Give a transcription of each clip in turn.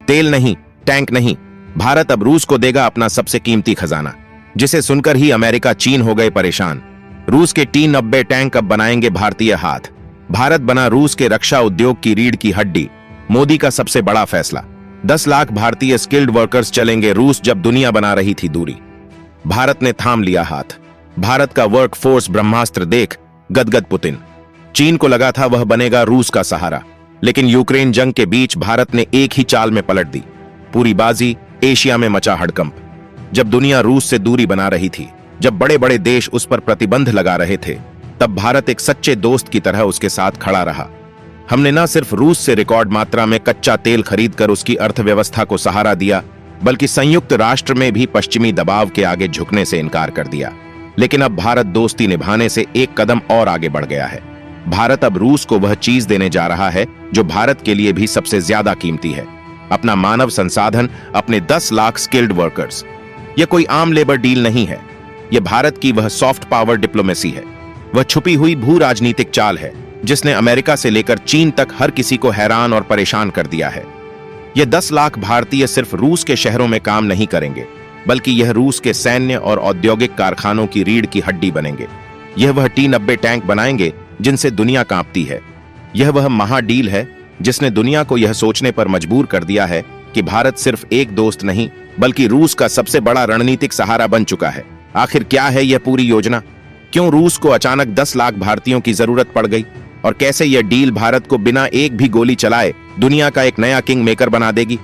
तेल नहीं, टैंक नहीं, भारत अब रूस को देगा अपना सबसे कीमती खजाना, जिसे सुनकर ही अमेरिका चीन हो गए परेशान। रूस के T-90 टैंक अब बनाएंगे भारतीय हाथ। भारत बना रूस के रक्षा उद्योग की रीढ़ की हड्डी। मोदी का सबसे बड़ा फैसला, 10 लाख भारतीय स्किल्ड वर्कर्स चलेंगे रूस, जब दुनिया बना रही थी दूरी। भारत ने थाम लिया हाथ। भारत का वर्क फोर्स ब्रह्मास्त्र देख गदगद पुतिन। चीन को लगा था वह बनेगा रूस का सहारा, लेकिन यूक्रेन जंग के बीच भारत ने एक ही चाल में पलट दी। पूरी बाजी एशिया में मचा हड़कंप। जब दुनिया रूस से दूरी बना रही थी, जब बड़े बड़े देश उस पर प्रतिबंध लगा रहे थे, तब भारत एक सच्चे दोस्त की तरह उसके साथ खड़ा रहा। हमने न सिर्फ रूस से रिकॉर्ड मात्रा में कच्चा तेल खरीदकर उसकी अर्थव्यवस्था को सहारा दिया, बल्कि संयुक्त राष्ट्र में भी पश्चिमी दबाव के आगे झुकने से इनकार कर दिया। लेकिन अब भारत दोस्ती निभाने से एक कदम और आगे बढ़ गया है। भारत अब रूस को वह चीज देने जा रहा है जो भारत के लिए भी सबसे ज्यादा कीमती है, अपना मानव संसाधन, अपने 10 लाख स्किल्ड वर्कर्स। यह कोई आम लेबर डील नहीं है, यह भारत की वह सॉफ्ट पावर डिप्लोमेसी है, वह छुपी हुई भू राजनीतिक चाल है जिसने अमेरिका से लेकर चीन तक हर किसी को हैरान और परेशान कर दिया है। यह 10 लाख भारतीय सिर्फ रूस के शहरों में काम नहीं करेंगे, बल्कि यह रूस के सैन्य और औद्योगिक कारखानों की रीढ़ की हड्डी बनेंगे। यह वह T-90 टैंक बनाएंगे जिनसे दुनिया कांपती है। यह वह महाडील है जिसने दुनिया को यह सोचने पर मजबूर कर दिया है कि भारत सिर्फ एक दोस्त नहीं, बल्कि रूस का सबसे बड़ा रणनीतिक सहारा बन चुका है। आखिर क्या है यह पूरी योजना? क्यों रूस को अचानक 10 लाख भारतीयों की जरूरत पड़ गई? और कैसे यह डील भारत को बिना एक भी गोली चलाए दुनिया का एक नया किंग मेकर बना देगी?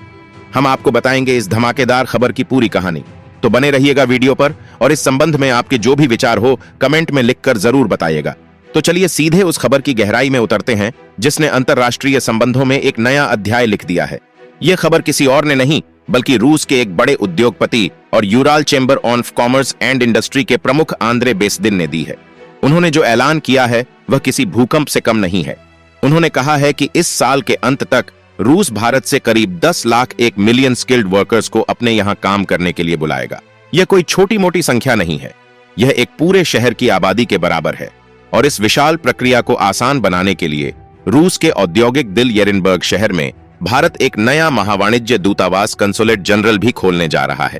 हम आपको बताएंगे इस धमाकेदार खबर की पूरी कहानी। तो बने रहिएगा वीडियो पर, और इस संबंध में आपके जो भी विचार हो कमेंट में लिखकर जरूर बताइएगा। तो चलिए सीधे उस खबर की गहराई में उतरते हैं जिसने अंतरराष्ट्रीय संबंधों में एक नया अध्याय लिख दिया है। यह खबर किसी और ने नहीं, बल्कि रूस के एक बड़े उद्योगपति और Ural chamber of commerce and industry के प्रमुख आंद्रे बेसदिन ने दी है। उन्होंने जो ऐलान किया है वह किसी भूकंप से कम नहीं है। उन्होंने कहा है कि इस साल के अंत तक रूस भारत से करीब 10 लाख 1 मिलियन स्किल्ड वर्कर्स को अपने यहां काम करने के लिए बुलाएगा। यह कोई छोटी मोटी संख्या नहीं है, यह एक पूरे शहर की आबादी के बराबर है। और इस विशाल प्रक्रिया को आसान बनाने के लिए रूस के औद्योगिक दिल येरेनबर्ग शहर में भारत एक नया महावाणिज्य दूतावास कंसुलेट जनरल भी खोलने जा रहा है।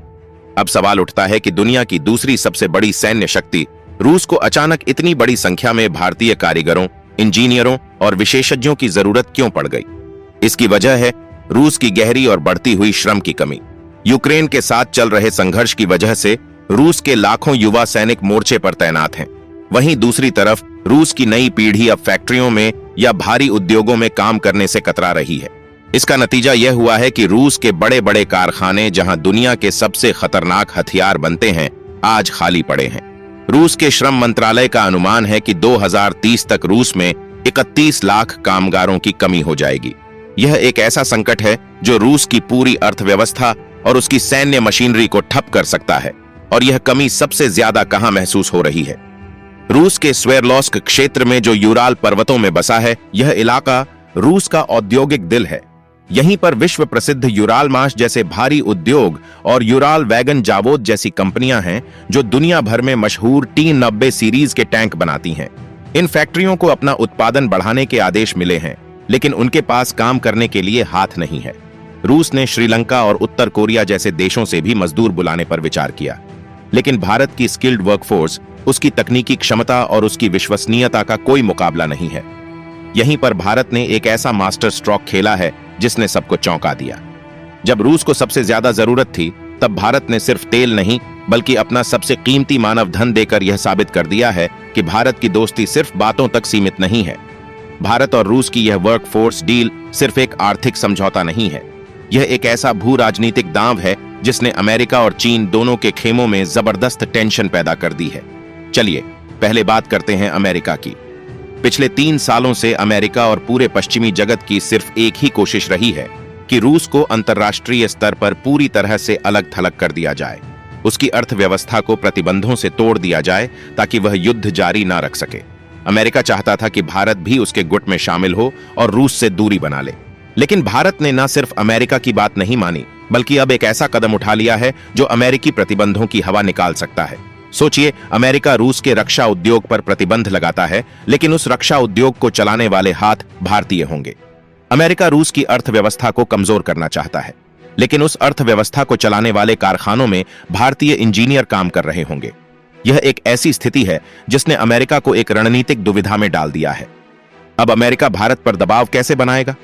अब सवाल उठता है कि दुनिया की दूसरी सबसे बड़ी सैन्य शक्ति रूस को अचानक इतनी बड़ी संख्या में भारतीय कारीगरों, इंजीनियरों और विशेषज्ञों की जरूरत क्यों पड़ गई? इसकी वजह है रूस की गहरी और बढ़ती हुई श्रम की कमी। यूक्रेन के साथ चल रहे संघर्ष की वजह से रूस के लाखों युवा सैनिक मोर्चे पर तैनात हैं। वहीं दूसरी तरफ रूस की नई पीढ़ी अब फैक्ट्रियों में या भारी उद्योगों में काम करने से कतरा रही है। इसका नतीजा यह हुआ है कि रूस के बड़े बड़े कारखाने, जहां दुनिया के सबसे खतरनाक हथियार बनते हैं, आज खाली पड़े हैं। रूस के श्रम मंत्रालय का अनुमान है कि 2030 तक रूस में 31 लाख कामगारों की कमी हो जाएगी। यह एक ऐसा संकट है जो रूस की पूरी अर्थव्यवस्था और उसकी सैन्य मशीनरी को ठप कर सकता है। और यह कमी सबसे ज्यादा कहां महसूस हो रही है? रूस के स्वेरलोस्क क्षेत्र में, जो यूराल पर्वतों में बसा है। यह इलाका रूस का औद्योगिक दिल है। यहीं पर विश्व प्रसिद्ध यूराल मार्श जैसे भारी उद्योग और यूराल वैगन जावोद जैसी कंपनियां हैं जो दुनिया भर में मशहूर T-90 सीरीज के टैंक बनाती हैं। इन फैक्ट्रियों को अपना उत्पादन बढ़ाने के आदेश मिले हैं, लेकिन उनके पास काम करने के लिए हाथ नहीं है। रूस ने श्रीलंका और उत्तर कोरिया जैसे देशों से भी मजदूर बुलाने पर विचार किया, लेकिन भारत की स्किल्ड वर्कफोर्स, उसकी तकनीकी क्षमता और उसकी विश्वसनीयता का कोई मुकाबला नहीं है। यहीं पर भारत ने एक ऐसा मास्टर स्ट्रोक खेला है जिसने सबको चौंका दिया। जब रूस को सबसे ज्यादा जरूरत थी, तब भारत ने सिर्फ तेल नहीं, बल्कि अपना सबसे कीमती मानव धन देकर यह साबित कर दिया है कि भारत की दोस्ती सिर्फ बातों तक सीमित नहीं है। भारत और रूस की यह वर्कफोर्स डील सिर्फ एक आर्थिक समझौता नहीं है, यह एक ऐसा भू राजनीतिक दांव है जिसने अमेरिका और चीन दोनों के खेमों में जबरदस्त टेंशन पैदा कर दी है। चलिए पहले बात करते हैं अमेरिका की। पिछले 3 सालों से अमेरिका और पूरे पश्चिमी जगत की सिर्फ एक ही कोशिश रही है कि रूस को अंतर्राष्ट्रीय स्तर पर पूरी तरह से अलग थलग कर दिया जाए, उसकी अर्थव्यवस्था को प्रतिबंधों से तोड़ दिया जाए ताकि वह युद्ध जारी ना रख सके। अमेरिका चाहता था कि भारत भी उसके गुट में शामिल हो और रूस से दूरी बना ले। लेकिन भारत ने न सिर्फ अमेरिका की बात नहीं मानी, बल्कि अब एक ऐसा कदम उठा लिया है जो अमेरिकी प्रतिबंधों की हवा निकाल सकता है। सोचिए, अमेरिका रूस के रक्षा उद्योग पर प्रतिबंध लगाता है, लेकिन उस रक्षा उद्योग को चलाने वाले हाथ भारतीय होंगे। अमेरिका रूस की अर्थव्यवस्था को कमजोर करना चाहता है, लेकिन उस अर्थव्यवस्था को चलाने वाले कारखानों में भारतीय इंजीनियर काम कर रहे होंगे। यह एक ऐसी स्थिति है जिसने अमेरिका को एक रणनीतिक दुविधा में डाल दिया है। अब अमेरिका भारत पर दबाव कैसे बनाएगा?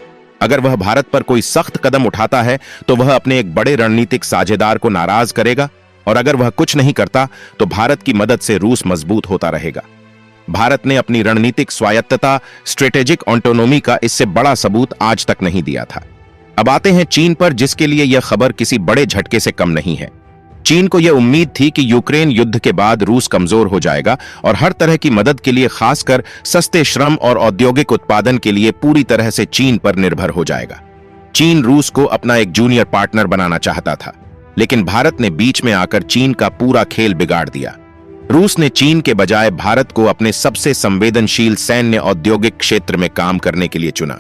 अगर वह भारत पर कोई सख्त कदम उठाता है तो वह अपने एक बड़े रणनीतिक साझेदार को नाराज करेगा, और अगर वह कुछ नहीं करता तो भारत की मदद से रूस मजबूत होता रहेगा। भारत ने अपनी रणनीतिक स्वायत्तता, स्ट्रेटेजिक ऑटोनोमी का इससे बड़ा सबूत आज तक नहीं दिया था। अब आते हैं चीन पर, जिसके लिए यह खबर किसी बड़े झटके से कम नहीं है। चीन को यह उम्मीद थी कि यूक्रेन युद्ध के बाद रूस कमजोर हो जाएगा और हर तरह की मदद के लिए, खासकर सस्ते श्रम और औद्योगिक उत्पादन के लिए, पूरी तरह से चीन पर निर्भर हो जाएगा। चीन रूस को अपना एक जूनियर पार्टनर बनाना चाहता था, लेकिन भारत ने बीच में आकर चीन का पूरा खेल बिगाड़ दिया। रूस ने चीन के बजाय भारत को अपने सबसे संवेदनशील सैन्य औद्योगिक क्षेत्र में काम करने के लिए चुना।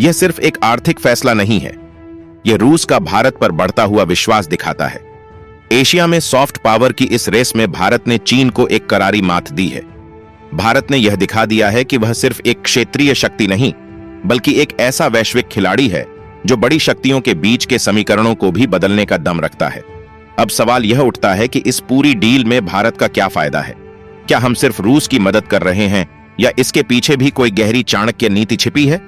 यह सिर्फ एक आर्थिक फैसला नहीं है, यह रूस का भारत पर बढ़ता हुआ विश्वास दिखाता है। एशिया में सॉफ्ट पावर की इस रेस में भारत ने चीन को एक करारी मात दी है। भारत ने यह दिखा दिया है कि वह सिर्फ एक क्षेत्रीय शक्ति नहीं, बल्कि एक ऐसा वैश्विक खिलाड़ी है जो बड़ी शक्तियों के बीच के समीकरणों को भी बदलने का दम रखता है। अब सवाल यह उठता है कि इस पूरी डील में भारत का क्या फायदा है? क्या हम सिर्फ रूस की मदद कर रहे हैं, या इसके पीछे भी कोई गहरी चाणक्य नीति छिपी है?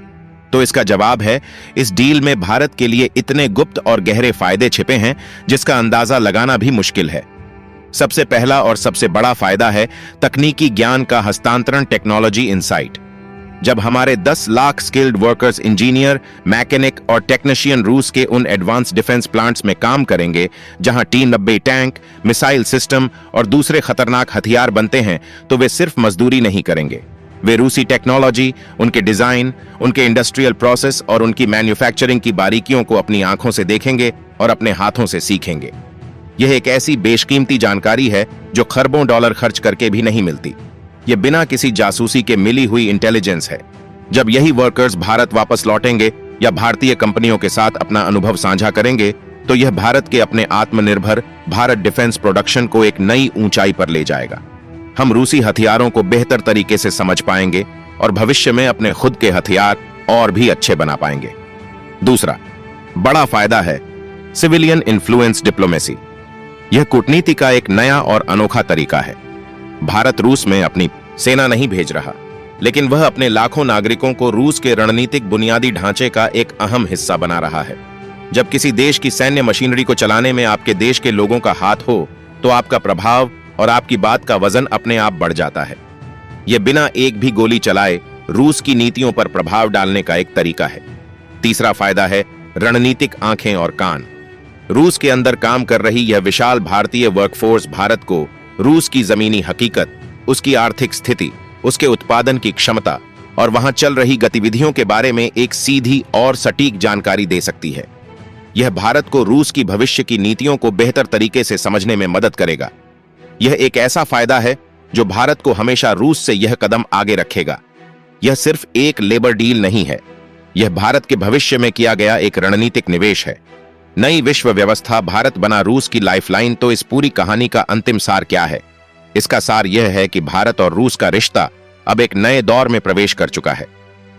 तो इसका जवाब है, इस डील में भारत के लिए इतने गुप्त और गहरे फायदे छिपे हैं जिसका अंदाजा लगाना भी मुश्किल है। सबसे पहला और सबसे बड़ा फायदा है तकनीकी ज्ञान का हस्तांतरण, टेक्नोलॉजी इनसाइट। जब हमारे 10 lakh skilled workers, engineer, mechanic और टेक्नीशियन रूस के उन एडवांस डिफेंस प्लांट्स में काम करेंगे जहां T-90 टैंक, मिसाइल सिस्टम और दूसरे खतरनाक हथियार बनते हैं, तो वे सिर्फ मजदूरी नहीं करेंगे। वे रूसी टेक्नोलॉजी, उनके डिजाइन, उनके इंडस्ट्रियल प्रोसेस और उनकी मैन्युफैक्चरिंग की बारीकियों को अपनी आंखों से देखेंगे और अपने हाथों से सीखेंगे। यह एक ऐसी बेशकीमती जानकारी है जो खरबों डॉलर खर्च करके भी नहीं मिलती। यह बिना किसी जासूसी के मिली हुई इंटेलिजेंस है। जब यही वर्कर्स भारत वापस लौटेंगे या भारतीय कंपनियों के साथ अपना अनुभव साझा करेंगे, तो यह भारत के अपने आत्मनिर्भर भारत डिफेंस प्रोडक्शन को एक नई ऊंचाई पर ले जाएगा। हम रूसी हथियारों को बेहतर तरीके से समझ पाएंगे और भविष्य में अपने खुद के हथियार और भी अच्छे बना पाएंगे। दूसरा बड़ा फायदा है सिविलियन इन्फ्लुएंस डिप्लोमेसी। यह कूटनीति का एक नया और अनोखा तरीका है। भारत रूस में अपनी सेना नहीं भेज रहा, लेकिन वह अपने लाखों नागरिकों को रूस के रणनीतिक बुनियादी ढांचे का एक अहम हिस्सा बना रहा है। जब किसी देश की सैन्य मशीनरी को चलाने में आपके देश के लोगों का हाथ हो, तो आपका प्रभाव और आपकी बात का वजन अपने आप बढ़ जाता है। यह बिना एक भी गोली चलाए रूस की नीतियों पर प्रभाव डालने का एक तरीका है। तीसरा फायदा है रणनीतिक आंखें और कान। रूस के अंदर काम कर रही यह विशाल भारतीय वर्कफोर्स भारत को रूस की जमीनी हकीकत, उसकी आर्थिक स्थिति, उसके उत्पादन की क्षमता और वहां चल रही गतिविधियों के बारे में एक सीधी और सटीक जानकारी दे सकती है। यह भारत को रूस की भविष्य की नीतियों को बेहतर तरीके से समझने में मदद करेगा। यह एक ऐसा फायदा है जो भारत को हमेशा रूस से यह कदम आगे रखेगा। यह सिर्फ एक लेबर डील नहीं है, यह भारत के भविष्य में किया गया एक रणनीतिक निवेश है। नई विश्व व्यवस्था, भारत बना रूस की लाइफलाइन। तो इस पूरी कहानी का अंतिम सार क्या है? इसका सार यह है कि भारत और रूस का रिश्ता अब एक नए दौर में प्रवेश कर चुका है।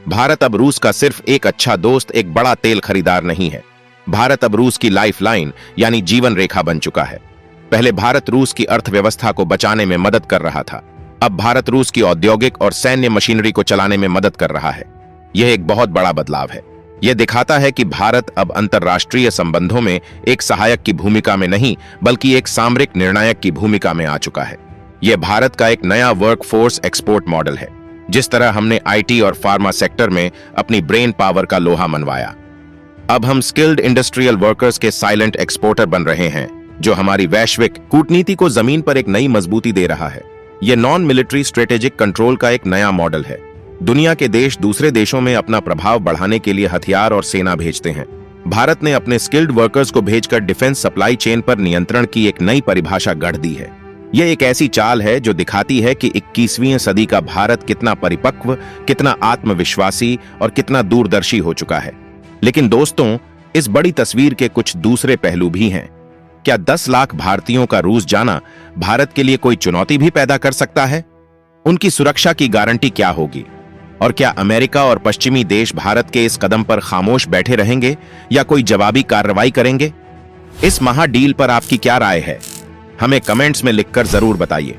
भारत अब रूस का सिर्फ एक अच्छा दोस्त, एक बड़ा तेल खरीदार नहीं है। भारत अब रूस की लाइफलाइन यानी जीवन रेखा बन चुका है। पहले भारत रूस की अर्थव्यवस्था को बचाने में मदद कर रहा था, अब भारत रूस की औद्योगिक और सैन्य मशीनरी को चलाने में मदद कर रहा है। यह एक बहुत बड़ा बदलाव है। यह दिखाता है कि भारत अब अंतर्राष्ट्रीय संबंधों में एक सहायक की भूमिका में नहीं, बल्कि एक सामरिक निर्णायक की भूमिका में आ चुका है। यह भारत का एक नया वर्कफोर्स एक्सपोर्ट मॉडल है। जिस तरह हमने आईटी और फार्मा सेक्टर में अपनी ब्रेन पावर का लोहा मनवाया, अब हम स्किल्ड इंडस्ट्रियल वर्कर्स के साइलेंट एक्सपोर्टर बन रहे हैं, जो हमारी वैश्विक कूटनीति को जमीन पर एक नई मजबूती दे रहा है। यह नॉन मिलिट्री स्ट्रेटेजिक कंट्रोल का एक नया मॉडल है। दुनिया के देश दूसरे देशों में अपना प्रभाव बढ़ाने के लिए हथियार और सेना भेजते हैं। भारत ने अपने स्किल्ड वर्कर्स को भेजकर डिफेंस सप्लाई चेन पर नियंत्रण की एक नई परिभाषा गढ़ दी है। यह एक ऐसी चाल है जो दिखाती है कि 21वीं सदी का भारत कितना परिपक्व, कितना आत्मविश्वासी और कितना दूरदर्शी हो चुका है। लेकिन दोस्तों, इस बड़ी तस्वीर के कुछ दूसरे पहलू भी हैं। क्या 10 लाख भारतीयों का रूस जाना भारत के लिए कोई चुनौती भी पैदा कर सकता है? उनकी सुरक्षा की गारंटी क्या होगी? और क्या अमेरिका और पश्चिमी देश भारत के इस कदम पर खामोश बैठे रहेंगे या कोई जवाबी कार्रवाई करेंगे? इस महा डील पर आपकी क्या राय है? हमें कमेंट्स में लिखकर जरूर बताइए।